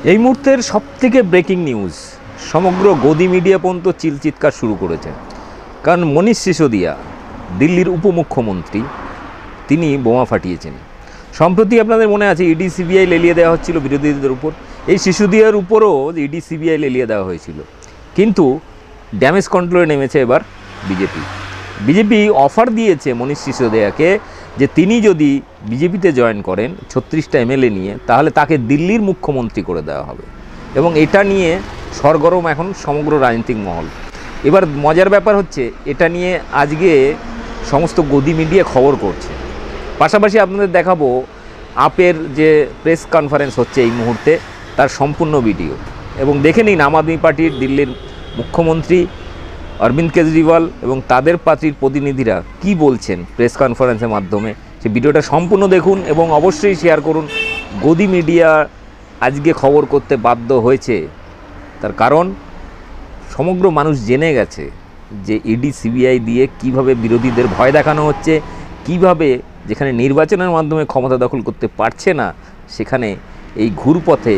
এই মুহূর্তের সবথেকে ব্রেকিং নিউজ সমগ্র গদি মিডিয়া পর্যন্ত চিৎকার শুরু করেছে। কারণ মনীষ সিসোদিয়া, দিল্লির উপমুখ্যমন্ত্রী, তিনি বোমা ফাটিয়েছেন। সম্প্রতি আপনাদের মনে আছে ইডি সিবিআই লেলিয়ে দেওয়া হচ্ছিল বিরোধীদের উপর। এই সিসোদিয়ার উপরও ইডি সিবিআই লেলিয়ে দেওয়া হয়েছিল, কিন্তু ড্যামেজ কন্ট্রোলে নেমেছে এবার বিজেপি অফার দিয়েছে মনীষ সিসোদিয়াকে যে তিনি যদি বিজেপিতে জয়েন করেন 36টা এমএলএ নিয়ে, তাহলে তাকে দিল্লির মুখ্যমন্ত্রী করে দেওয়া হবে। এবং এটা নিয়ে সরগরম এখন সমগ্র রাজনৈতিক মহল। এবার মজার ব্যাপার হচ্ছে, এটা নিয়ে আজকে সমস্ত গদি মিডিয়া খবর করছে। পাশাপাশি আপনাদের দেখাবো আপের যে প্রেস কনফারেন্স হচ্ছে এই মুহূর্তে, তার সম্পূর্ণ ভিডিও। এবং দেখে নিন আম আদমি পার্টির দিল্লির মুখ্যমন্ত্রী অরবিন্দ কেজরিওয়াল এবং তাদের পার্টির প্রতিনিধিরা কি বলছেন প্রেস কনফারেন্সের মাধ্যমে। সেই ভিডিওটা সম্পূর্ণ দেখুন এবং অবশ্যই শেয়ার করুন। গদি মিডিয়া আজকে খবর করতে বাধ্য হয়েছে, তার কারণ সমগ্র মানুষ জেনে গেছে যে ইডি সিবিআই দিয়ে কিভাবে বিরোধীদের ভয় দেখানো হচ্ছে, কিভাবে যেখানে নির্বাচনের মাধ্যমে ক্ষমতা দখল করতে পারছে না, সেখানে এই ঘুরপথে,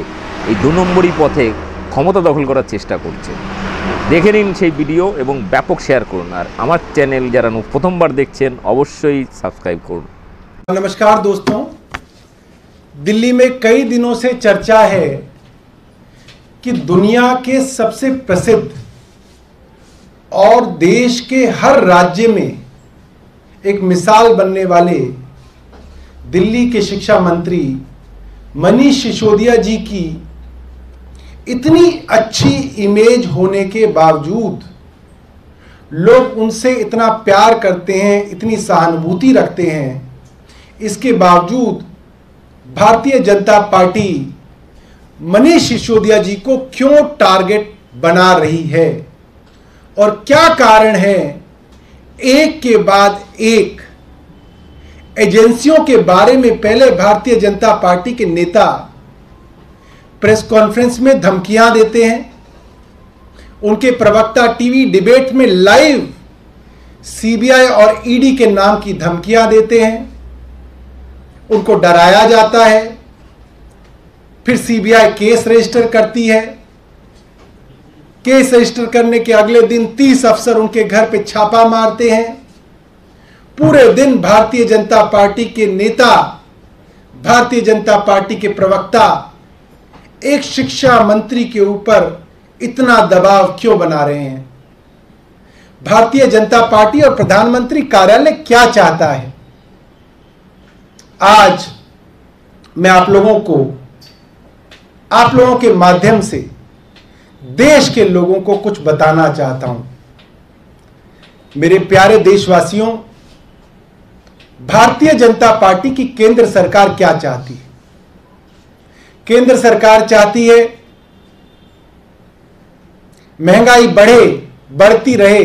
এই 2 নম্বরই পথে ক্ষমতা দখল করার চেষ্টা করছে। দেখে নিন সেই ভিডিও এবং ব্যাপক শেয়ার করুন। আর আমার চ্যানেল যারা প্রথমবার দেখছেন অবশ্যই সাবস্ক্রাইব করুন। नमस्कार दोस्तों, दिल्ली में कई दिनों से चर्चा है कि दुनिया के सबसे प्रसिद्ध और देश के हर राज्य में एक मिसाल बनने वाले दिल्ली के शिक्षा मंत्री मनीष सिसोदिया जी की इतनी अच्छी इमेज होने के बावजूद लोग उनसे इतना प्यार करते हैं, इतनी सहानुभूति रखते हैं, इसके बावजूद भारतीय जनता पार्टी मनीष सिसोदिया जी को क्यों टारगेट बना रही है और क्या कारण है। एक के बाद एक एजेंसियों के बारे में पहले भारतीय जनता पार्टी के नेता प्रेस कॉन्फ्रेंस में धमकियां देते हैं, उनके प्रवक्ता टीवी डिबेट में लाइव सीबीआई और ईडी के नाम की धमकियां देते हैं, उनको डराया जाता है, फिर सीबीआई केस रजिस्टर करती है। केस रजिस्टर करने के अगले दिन 30 अफसर उनके घर पे छापा मारते हैं। पूरे दिन भारतीय जनता पार्टी के नेता, भारतीय जनता पार्टी के प्रवक्ता एक शिक्षा मंत्री के ऊपर इतना दबाव क्यों बना रहे हैं। भारतीय जनता पार्टी और प्रधानमंत्री कार्यालय क्या चाहता है। आज मैं आप लोगों के माध्यम से देश के लोगों को कुछ बताना चाहता हूं। मेरे प्यारे देशवासियों, भारतीय जनता पार्टी की केंद्र सरकार क्या चाहती है। केंद्र सरकार चाहती है महंगाई बढ़े, बढ़ती रहे,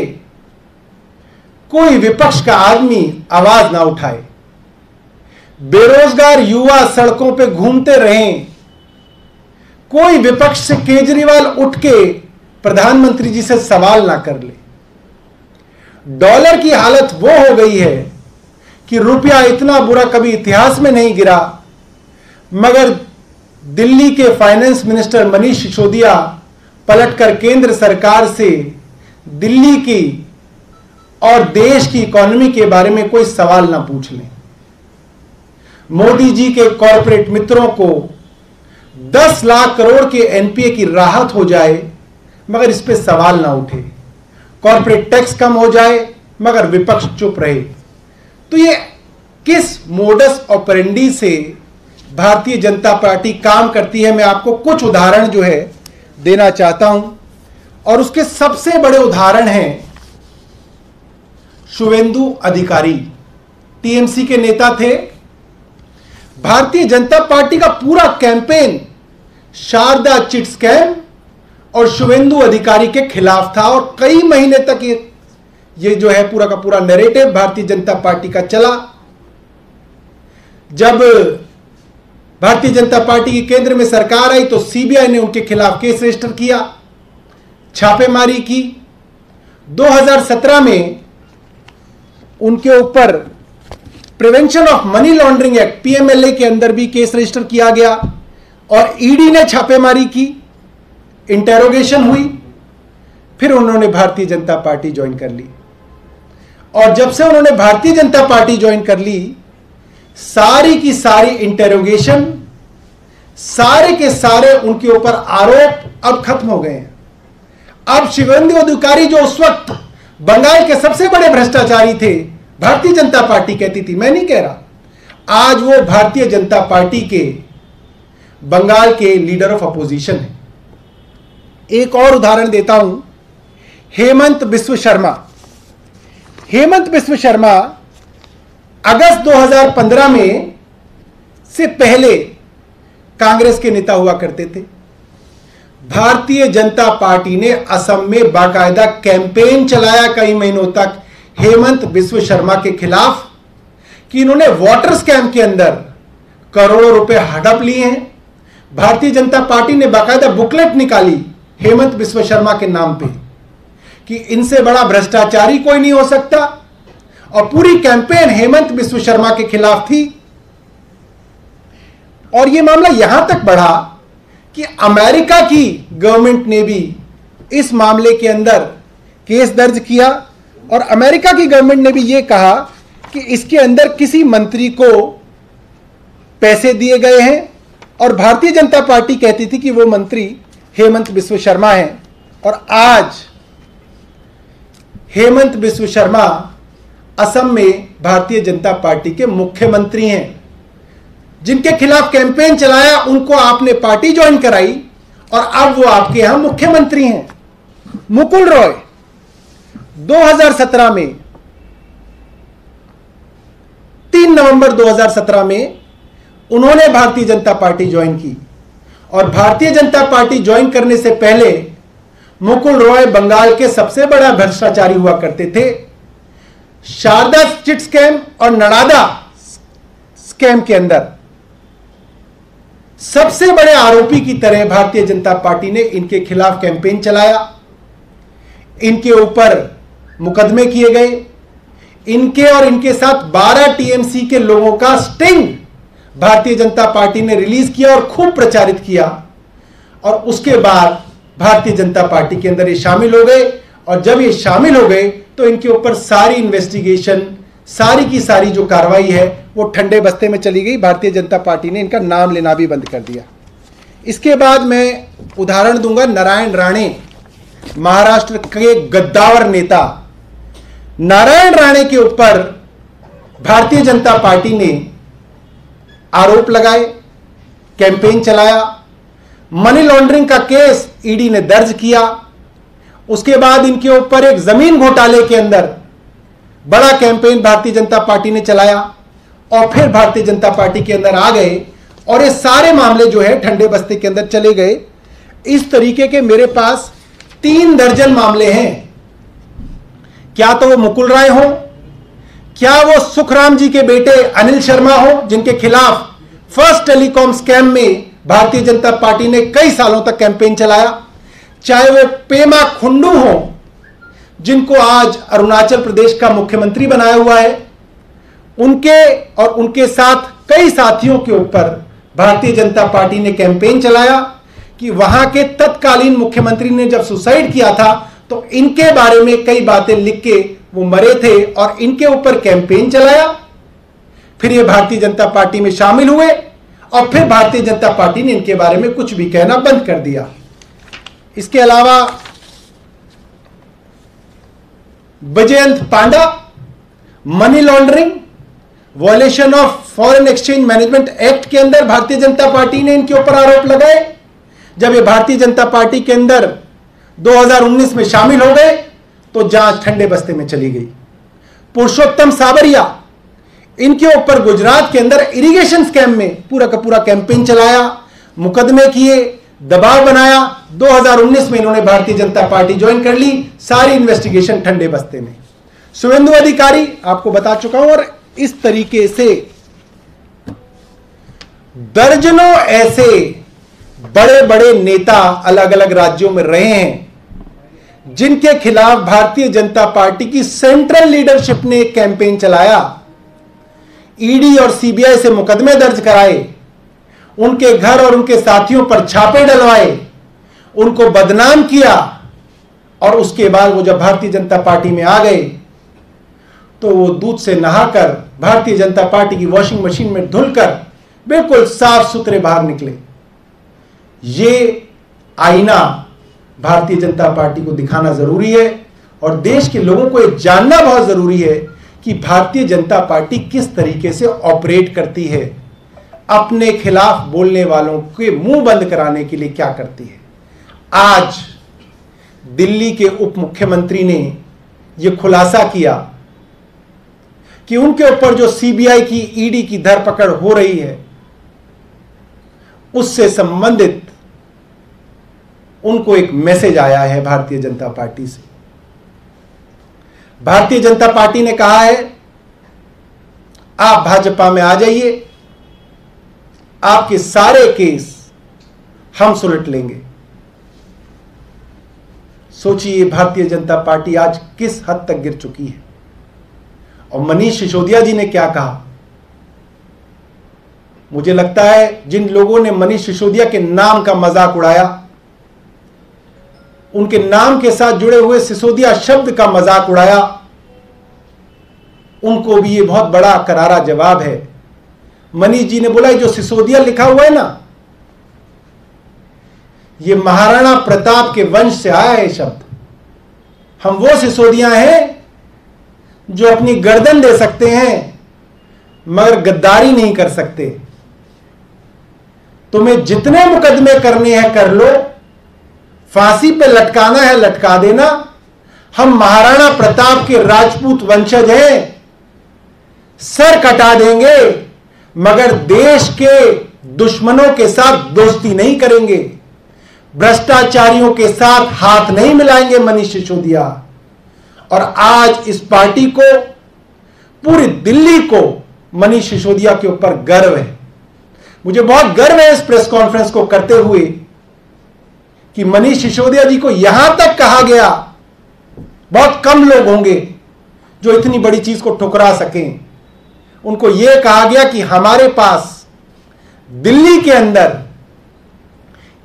कोई विपक्ष का आदमी आवाज ना उठाए, बेरोजगार युवा सड़कों पे घूमते रहें, कोई विपक्ष से केजरीवाल उठ के प्रधानमंत्री जी से सवाल ना कर ले। डॉलर की हालत वो हो गई है कि रुपया इतना बुरा कभी इतिहास में नहीं गिरा, मगर दिल्ली के फाइनेंस मिनिस्टर मनीष सिसोदिया पलटकर केंद्र सरकार से दिल्ली की और देश की इकोनॉमी के बारे में कोई सवाल ना पूछ लें। मोदी जी के कॉरपोरेट मित्रों को 10 लाख करोड़ के एनपीए की राहत हो जाए मगर इस पे सवाल ना उठे, कॉरपोरेट टैक्स कम हो जाए मगर विपक्ष चुप रहे। तो ये किस मोडस ऑपरेंडी से भारतीय जनता पार्टी काम करती है, मैं आपको कुछ उदाहरण जो है देना चाहता हूं। और उसके सबसे बड़े उदाहरण हैं शुवेंदु अधिकारी, टीएमसी के नेता थे। भारतीय जनता पार्टी का पूरा कैंपेन शारदा चिट स्कैम और शुवेंदु अधिकारी के खिलाफ था और कई महीने तक ये जो है पूरा का पूरा नैरेटिव भारतीय जनता पार्टी का चला। जब भारतीय जनता पार्टी की केंद्र में सरकार आई तो सीबीआई ने उनके खिलाफ केस रजिस्टर किया, छापेमारी की। 2017 में उनके ऊपर prevention of money laundering act PMLA के अंदर भी केस रजिस्टर किया गया। और ईडी ने छापेमारी की, इंटेरोगेशन हुई, फिर उन्होंने भारतीय जनता पार्टी ज्वाइन कर ली। और जब से उन्होंने भारतीय जनता पार्टी ज्वाइन कर ली, सारी की सारी इंटेरोगेशन, सारे के सारे उनके ऊपर आरोप अब खत्म हो गए हैं। अब शुवेंदु अधिकारी, जो उस वक्त बंगाल के सबसे बड़े भ्रष्टाचारी थे, भारतीय जनता पार्टी कहती थी, मैं नहीं कह रहा, आज वो भारतीय जनता पार्टी के बंगाल के लीडर ऑफ अपोजिशन है। एक और उदाहरण देता हूं, हेमंत बिस्व शर्मा। हेमंत बिस्व शर्मा अगस्त 2015 में से पहले कांग्रेस के नेता हुआ करते थे। भारतीय जनता पार्टी ने असम में बाकायदा कैंपेन चलाया कई महीनों तक हेमंत बिस्व शर्मा के खिलाफ कि इन्होंने वाटर स्कैम के अंदर करोड़ों रुपए हड़प लिए हैं। भारतीय जनता पार्टी ने बाकायदा बुकलेट निकाली हेमंत बिस्व शर्मा के नाम पे कि इनसे बड़ा भ्रष्टाचारी कोई नहीं हो सकता, और पूरी कैंपेन हेमंत बिस्व शर्मा के खिलाफ थी। और यह मामला यहां तक बढ़ा कि अमेरिका की गवर्नमेंट ने भी इस मामले के अंदर केस दर्ज किया, और अमेरिका की गवर्नमेंट ने भी यह कहा कि इसके अंदर किसी मंत्री को पैसे दिए गए हैं, और भारतीय जनता पार्टी कहती थी कि वो मंत्री हेमंत बिस्व शर्मा हैं। और आज हेमंत बिस्व शर्मा असम में भारतीय जनता पार्टी के मुख्यमंत्री हैं। जिनके खिलाफ कैंपेन चलाया उनको आपने पार्टी ज्वाइन कराई, और अब वो आपके यहां मुख्यमंत्री हैं। मुकुल रॉय 2017 में 3 नवंबर 2017 में उन्होंने भारतीय जनता पार्टी ज्वाइन की, और भारतीय जनता पार्टी ज्वाइन करने से पहले मुकुल रॉय बंगाल के सबसे बड़ा भ्रष्टाचारी हुआ करते थे। शारदा चिट स्कैम और नड़ादा स्कैम के अंदर सबसे बड़े आरोपी की तरह भारतीय जनता पार्टी ने इनके खिलाफ कैंपेन चलाया। इनके ऊपर मुकदमे किए गए। इनके और इनके साथ 12 टीएमसी के लोगों का स्टिंग भारतीय जनता पार्टी ने रिलीज किया और खूब प्रचारित किया, और उसके बाद भारतीय जनता पार्टी के अंदर ये शामिल हो गए। और जब ये शामिल हो गए तो इनके ऊपर सारी इन्वेस्टिगेशन, सारी की सारी जो कार्रवाई है वो ठंडे बस्ते में चली गई। भारतीय जनता पार्टी ने इनका नाम लेना भी बंद कर दिया। इसके बाद मैं उदाहरण दूंगा नारायण राणे, महाराष्ट्र के गद्दावर नेता नारायण राणे के ऊपर भारतीय जनता पार्टी ने आरोप लगाए, कैंपेन चलाया, मनी लॉन्ड्रिंग का केस ईडी ने दर्ज किया। उसके बाद इनके ऊपर एक जमीन घोटाले के अंदर बड़ा कैंपेन भारतीय जनता पार्टी ने चलाया, और फिर भारतीय जनता पार्टी के अंदर आ गए, और ये सारे मामले जो है ठंडे बस्ते के अंदर चले गए। इस तरीके के मेरे पास 3 दर्जन मामले हैं। क्या तो वो मुकुल राय हो, क्या वो सुखराम जी के बेटे अनिल शर्मा हो, जिनके खिलाफ फर्स्ट टेलीकॉम स्कैम में भारतीय जनता पार्टी ने कई सालों तक कैंपेन चलाया, चाहे वो पेमा खुंडू हो, जिनको आज अरुणाचल प्रदेश का मुख्यमंत्री बनाया हुआ है, उनके और उनके साथ कई साथियों के ऊपर भारतीय जनता पार्टी ने कैंपेन चलाया कि वहां के तत्कालीन मुख्यमंत्री ने जब सुसाइड किया था तो इनके बारे में कई बातें लिख के वो मरे थे, और इनके ऊपर कैंपेन चलाया। फिर ये भारतीय जनता पार्टी में शामिल हुए, और फिर भारतीय जनता पार्टी ने इनके बारे में कुछ भी कहना बंद कर दिया। इसके अलावा Vijayant Panda, money laundering, violation of foreign exchange management act के अंदर भारतीय जनता पार्टी ने इनके ऊपर आरोप लगाए। जब ये भारतीय जनता पार्टी के अंदर 2019 में शामिल हो गए तो जांच ठंडे बस्ते में चली गई। पुरुषोत्तम साबरिया, इनके ऊपर गुजरात के अंदर इरिगेशन स्कैम में पूरा का पूरा कैंपेन चलाया, मुकदमे किए, दबाव बनाया। 2019 में इन्होंने भारतीय जनता पार्टी ज्वाइन कर ली, सारी इन्वेस्टिगेशन ठंडे बस्ते में। शुवेंदु अधिकारी आपको बता चुका हूं, और इस तरीके से दर्जनों ऐसे बड़े बड़े नेता अलग अलग राज्यों में रहे हैं जिनके खिलाफ भारतीय जनता पार्टी की सेंट्रल लीडरशिप ने कैंपेन चलाया, ईडी और सीबीआई से मुकदमे दर्ज कराए, उनके घर और उनके साथियों पर छापे डलवाए, उनको बदनाम किया, और उसके बाद वो जब भारतीय जनता पार्टी में आ गए तो वो दूध से नहाकर भारतीय जनता पार्टी की वॉशिंग मशीन में धुलकर बिल्कुल साफ सुथरे बाहर निकले। ये आईना भारतीय जनता पार्टी को दिखाना जरूरी है और देश के लोगों को यह जानना बहुत जरूरी है कि भारतीय जनता पार्टी किस तरीके से ऑपरेट करती है, अपने खिलाफ बोलने वालों के मुंह बंद कराने के लिए क्या करती है। आज दिल्ली के उप मुख्यमंत्री ने यह खुलासा किया कि उनके ऊपर जो सीबीआई की, ईडी की धरपकड़ हो रही है, उससे संबंधित उनको एक मैसेज आया है भारतीय जनता पार्टी से। भारतीय जनता पार्टी ने कहा है, आप भाजपा में आ जाइए, आपके सारे केस हम सुलट लेंगे। सोचिए भारतीय जनता पार्टी आज किस हद तक गिर चुकी है। और मनीष सिसोदिया जी ने क्या कहा, मुझे लगता है जिन लोगों ने मनीष सिसोदिया के नाम का मजाक उड़ाया, उनके नाम के साथ जुड़े हुए सिसोदिया शब्द का मजाक उड़ाया, उनको भी यह बहुत बड़ा करारा जवाब है। मनीष जी ने बोला जो सिसोदिया लिखा हुआ है ना, ये महाराणा प्रताप के वंश से आया है शब्द। हम वो सिसोदिया हैं जो अपनी गर्दन दे सकते हैं मगर गद्दारी नहीं कर सकते। तुम्हें जितने मुकदमे करने हैं कर लो, फांसी पे लटकाना है लटका देना। हम महाराणा प्रताप के राजपूत वंशज हैं, सर कटा देंगे मगर देश के दुश्मनों के साथ दोस्ती नहीं करेंगे, भ्रष्टाचारियों के साथ हाथ नहीं मिलाएंगे मनीष सिसोदिया। और आज इस पार्टी को, पूरी दिल्ली को मनीष सिसोदिया के ऊपर गर्व है। मुझे बहुत गर्व है इस प्रेस कॉन्फ्रेंस को करते हुए कि मनीष सिसोदिया जी को यहां तक कहा गया, बहुत कम लोग होंगे जो इतनी बड़ी चीज को ठुकरा सकें। उनको यह कहा गया कि हमारे पास दिल्ली के अंदर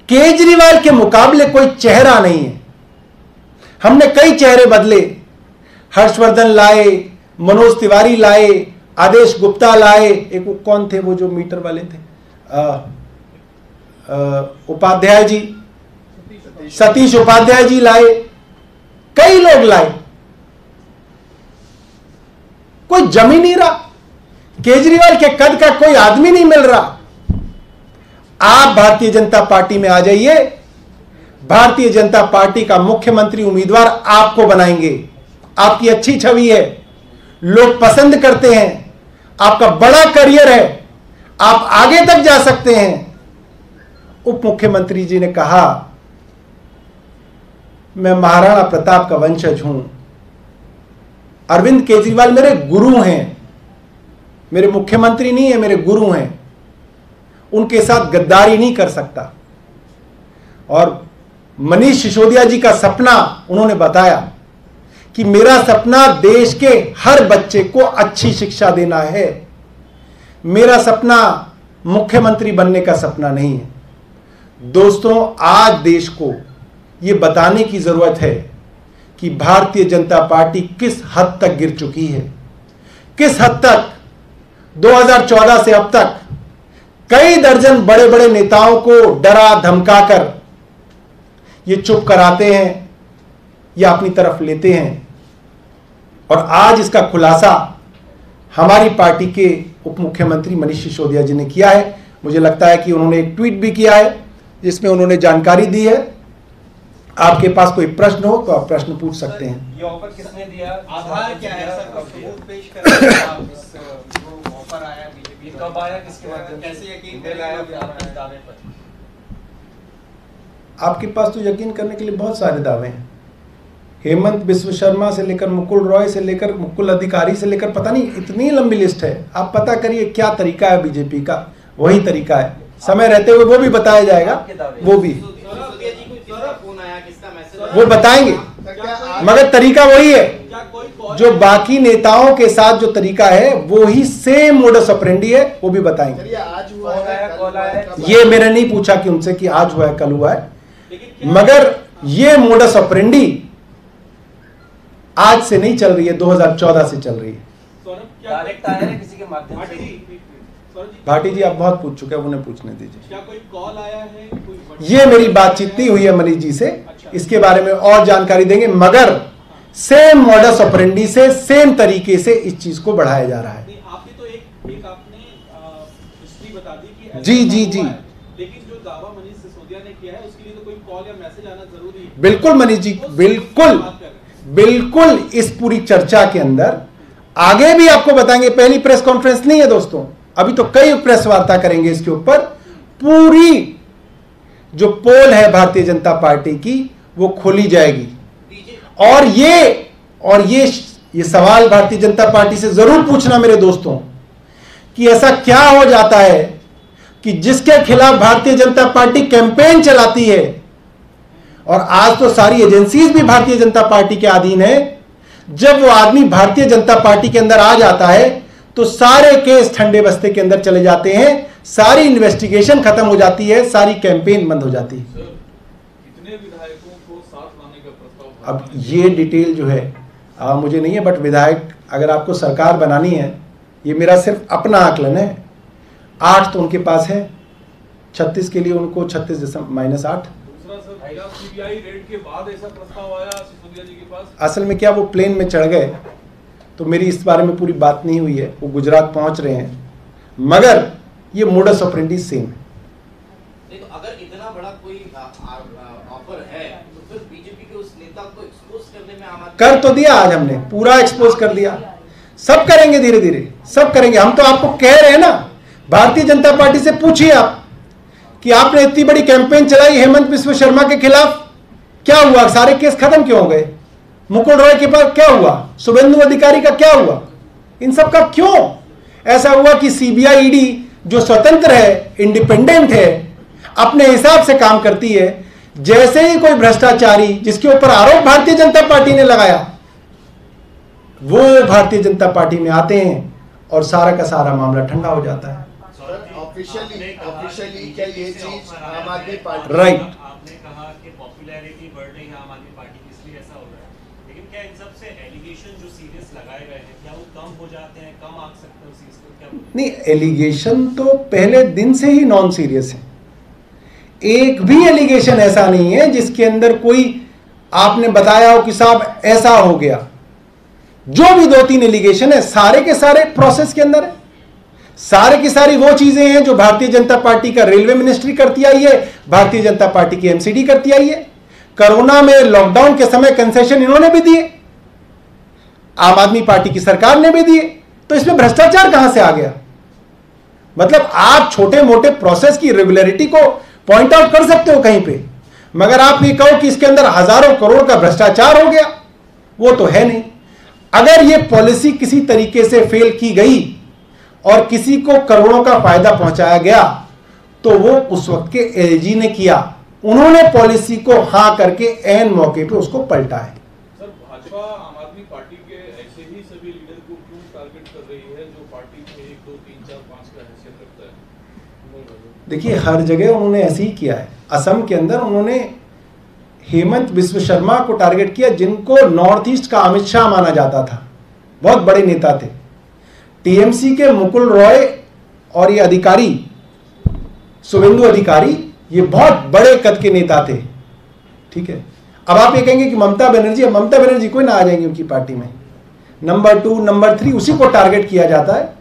केजरीवाल के मुकाबले कोई चेहरा नहीं है। हमने कई चेहरे बदले, हर्षवर्धन लाए, मनोज तिवारी लाए, आदेश गुप्ता लाए, एक वो कौन थे वो जो मीटर वाले थे, उपाध्याय जी, सतीश उपाध्याय जी लाए, कई लोग लाए, कोई जम ही नहीं रहा। केजरीवाल के कद का कोई आदमी नहीं मिल रहा। आप भारतीय जनता पार्टी में आ जाइए, भारतीय जनता पार्टी का मुख्यमंत्री उम्मीदवार आपको बनाएंगे। आपकी अच्छी छवि है, लोग पसंद करते हैं, आपका बड़ा करियर है, आप आगे तक जा सकते हैं। उप मुख्यमंत्री जी ने कहा, मैं महाराणा प्रताप का वंशज हूं। अरविंद केजरीवाल मेरे गुरु हैं, मेरे मुख्यमंत्री नहीं है, मेरे गुरु हैं। उनके साथ गद्दारी नहीं कर सकता। और मनीष सिसोदिया जी का सपना उन्होंने बताया कि मेरा सपना देश के हर बच्चे को अच्छी शिक्षा देना है, मेरा सपना मुख्यमंत्री बनने का सपना नहीं है। दोस्तों, आज देश को यह बताने की जरूरत है कि भारतीय जनता पार्टी किस हद तक गिर चुकी है, किस हद तक 2014 से अब तक कई दर्जन बड़े बड़े नेताओं को डरा धमकाकर ये चुप कराते हैं या अपनी तरफ लेते हैं। और आज इसका खुलासा हमारी पार्टी के उप मुख्यमंत्री मनीष सिसोदिया जी ने किया है। मुझे लगता है कि उन्होंने एक ट्वीट भी किया है जिसमें उन्होंने जानकारी दी है। आपके पास कोई प्रश्न हो तो आप प्रश्न पूछ सकते हैं। ये ऑफर किसने दिया? आधार क्या है सर? सबूत पेश करें आप। इस जो ऑफर आया बीजेपी, कब आया, किसके माध्यम से, कैसे यकीन दिलाया आपके दावे पर? आपके पास तो यकीन करने के लिए बहुत सारे दावे हैं। हेमंत बिस्व शर्मा से लेकर मुकुल रॉय से लेकर मुकुल अधिकारी से लेकर पता नहीं इतनी लंबी लिस्ट है। आप पता करिए क्या तरीका है बीजेपी का, वही तरीका है। समय रहते हुए वो भी बताया जाएगा, वो भी वो बताएंगे, मगर तरीका वही है जो बाकी नेताओं के साथ जो तरीका है वो ही सेम मोडस ऑपरेंडी है, वो भी बताएंगे। आज हुआ है, कल आया, ये मैंने नहीं पूछा कि उनसे कि आज हुआ है कल हुआ है, मगर ये मोडस ऑपरेंडी आज से नहीं चल रही है, 2014 से चल रही है। डायरेक्ट आया है किसी के माध्यम से? भाटी जी आप बहुत पूछ चुके हैं, उन्हें पूछने दीजिए। क्या कोई कॉल आया है? ये मेरी बातचीत नहीं हुई है मनीष जी से, इसके बारे में और जानकारी देंगे, मगर सेम मॉडस ऑपरेंडी से सेम तरीके से इस चीज को बढ़ाया जा रहा है। आपने तो एक आपने हिस्ट्री बता दी कि जी, लेकिन जो दावा मनीष सिसोदिया ने किया है उसके लिए तो कोई कॉल या मैसेज आना जरूरी है। बिल्कुल मनीष जी, बिल्कुल इस पूरी चर्चा के अंदर आगे भी आपको बताएंगे। पहली प्रेस कॉन्फ्रेंस नहीं है दोस्तों, अभी तो कई प्रेस वार्ता करेंगे इसके ऊपर। पूरी जो पोल है भारतीय जनता पार्टी की वो खोली जाएगी, और ये सवाल भारतीय जनता पार्टी से जरूर पूछना मेरे दोस्तों कि ऐसा क्या हो जाता है कि जिसके खिलाफ भारतीय जनता पार्टी कैंपेन चलाती है, और आज तो सारी एजेंसीज भी भारतीय जनता पार्टी के अधीन है, जब वो आदमी भारतीय जनता पार्टी के अंदर आ जाता है तो सारे केस ठंडे बस्ते के अंदर चले जाते हैं, सारी इन्वेस्टिगेशन खत्म हो जाती है, सारी कैंपेन बंद हो जाती है। कितने विधायकों को साथ लाने का प्रस्ताव? अब ये डिटेल जो है मुझे नहीं है, बट विधायक अगर आपको सरकार बनानी है, ये मेरा सिर्फ अपना आकलन है, 8 तो उनके पास है, 36 के लिए उनको 36 -8। सीबीआई रेड के बाद ऐसा प्रस्ताव आया सिसोदिया जी के पास? असल में क्या वो प्लेन में चढ़ गए, तो मेरी इस बारे में पूरी बात नहीं हुई है, वो गुजरात पहुंच रहे हैं, मगर ये मोडस ऑपरेंडी सेम है। तो अगर इतना बड़ा कोई ऑफर है तो फिर बीजेपी के उस नेता को एक्सपोज करने में आम कर तो दिया, आज हमने पूरा एक्सपोज कर दिया, सब करेंगे धीरे धीरे, सब करेंगे। हम तो आपको कह रहे हैं ना, भारतीय जनता पार्टी से पूछिए आप कि आपने इतनी बड़ी कैंपेन चलाई हेमंत बिस्व शर्मा के खिलाफ, क्या हुआ? सारे केस खत्म क्यों हो गए? मुकुल रॉय के पास क्या हुआ? शुभेंदु अधिकारी का क्या हुआ? इन सब का क्यों ऐसा हुआ कि सीबीआई ईडी जो स्वतंत्र है, इंडिपेंडेंट है, अपने हिसाब से काम करती है, जैसे ही कोई भ्रष्टाचारी जिसके ऊपर आरोप भारतीय जनता पार्टी ने लगाया, वो भारतीय जनता पार्टी में आते हैं और सारा का सारा मामला ठंडा हो जाता है। ऑफिशियली क्या ये चीज आम आदमी पार्टी? राइट। आपने कहा कि पॉपुलैरिटी बढ़ रही है आम आदमी पार्टी की, इसलिए ऐसा हो रहा है, लेकिन क्या इन सब से एलिगेशन जो सीरियस लगाए गए हैं क्या वो कम हो जाते हैं, कम आंक सकते हो चीज को? क्या नहीं, एलिगेशन तो पहले दिन से ही नॉन सीरियस है। एक भी एलिगेशन ऐसा नहीं है जिसके अंदर कोई आपने बताया हो कि साहब ऐसा हो गया। जो भी 2-3 एलिगेशन है सारे के सारे प्रोसेस के अंदर है, सारे की सारी वो चीजें हैं जो भारतीय जनता पार्टी का रेलवे मिनिस्ट्री करती आई है, भारतीय जनता पार्टी की एमसीडी करती आई है। कोरोना में लॉकडाउन के समय कंसेशन इन्होंने भी दिए, आम आदमी पार्टी की सरकार ने भी दिए, तो इसमें भ्रष्टाचार कहां से आ गया? मतलब आप छोटे मोटे प्रोसेस की रेगुलरिटी को पॉइंट आउट कर सकते हो कहीं पे, मगर आप ये कहो कि इसके अंदर हजारों करोड़ का भ्रष्टाचार हो गया, वो तो है नहीं। अगर ये पॉलिसी किसी तरीके से फेल की गई और किसी को करोड़ों का फायदा पहुंचाया गया, तो वो उस वक्त के एलजी ने किया, उन्होंने पॉलिसी को हां करके एन मौके पे उसको पलटा है। सर, भाजपा आम आदमी पार्टी के ऐसे ही सभी लीडर को क्यों टारगेट कर रही है जो पार्टी में 1, 2, 3, 4, 5 का हैसियत रखता है? देखिए, हर जगह उन्होंने ऐसे ही किया है। असम के अंदर उन्होंने हेमंत बिस्व शर्मा को टारगेट किया, जिनको नॉर्थ ईस्ट का अमित शाह माना जाता था, बहुत बड़े नेता थे। टीएमसी के मुकुल रॉय और ये अधिकारी शुभेंदु अधिकारी, ये बहुत बड़े कद के नेता थे, ठीक है। अब आप ये कहेंगे कि ममता बनर्जी कोई ना आ जाएंगी उनकी पार्टी में, नंबर 2, नंबर 3 उसी को टारगेट किया जाता है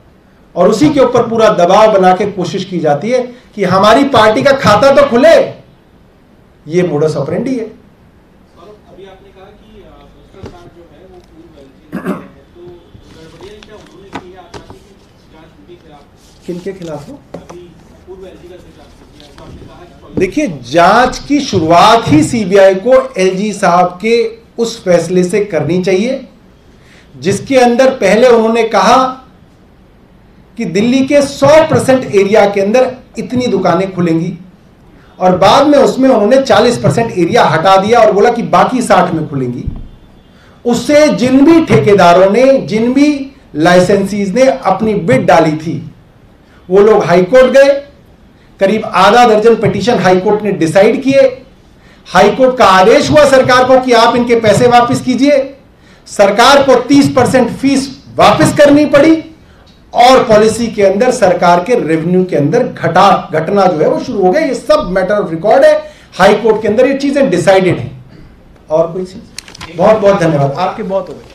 और उसी के ऊपर पूरा दबाव बना के कोशिश की जाती है कि हमारी पार्टी का खाता तो खुले। ये मोडस ऑपरेंडी है। अभी आपने कहा कि भ्रष्टाचार जो है वो पूर्व एलजी है, तो गड़बड़ियां क्या उन्होंने की है आपकी जांच उनके खिलाफ? किनके खिलाफ हो? अभी पूर्व एलजी का जिक्र आपने किया, तो आपने कहा कि देखिए, जांच की शुरुआत ही सीबीआई को एलजी साहब के उस फैसले से करनी चाहिए जिसके अंदर पहले उन्होंने कहा कि दिल्ली के 100% एरिया के अंदर इतनी दुकानें खुलेंगी, और बाद में उसमें उन्होंने 40% एरिया हटा दिया और बोला कि बाकी 60 में खुलेंगी। उससे जिन भी ठेकेदारों ने, जिन भी लाइसेंसीज ने अपनी बिड डाली थी, वो लोग हाईकोर्ट गए, करीब आधा दर्जन पिटीशन हाईकोर्ट ने डिसाइड किए। हाईकोर्ट का आदेश हुआ सरकार को कि आप इनके पैसे वापस कीजिए। सरकार को 30% फीस वापस करनी पड़ी और पॉलिसी के अंदर सरकार के रेवेन्यू के अंदर घटना जो है वो शुरू हो गया। ये सब मैटर ऑफ रिकॉर्ड है, हाई कोर्ट के अंदर ये चीजें डिसाइडेड हैं। और कोई चीज? बहुत बहुत धन्यवाद, आपके बहुत हो गए।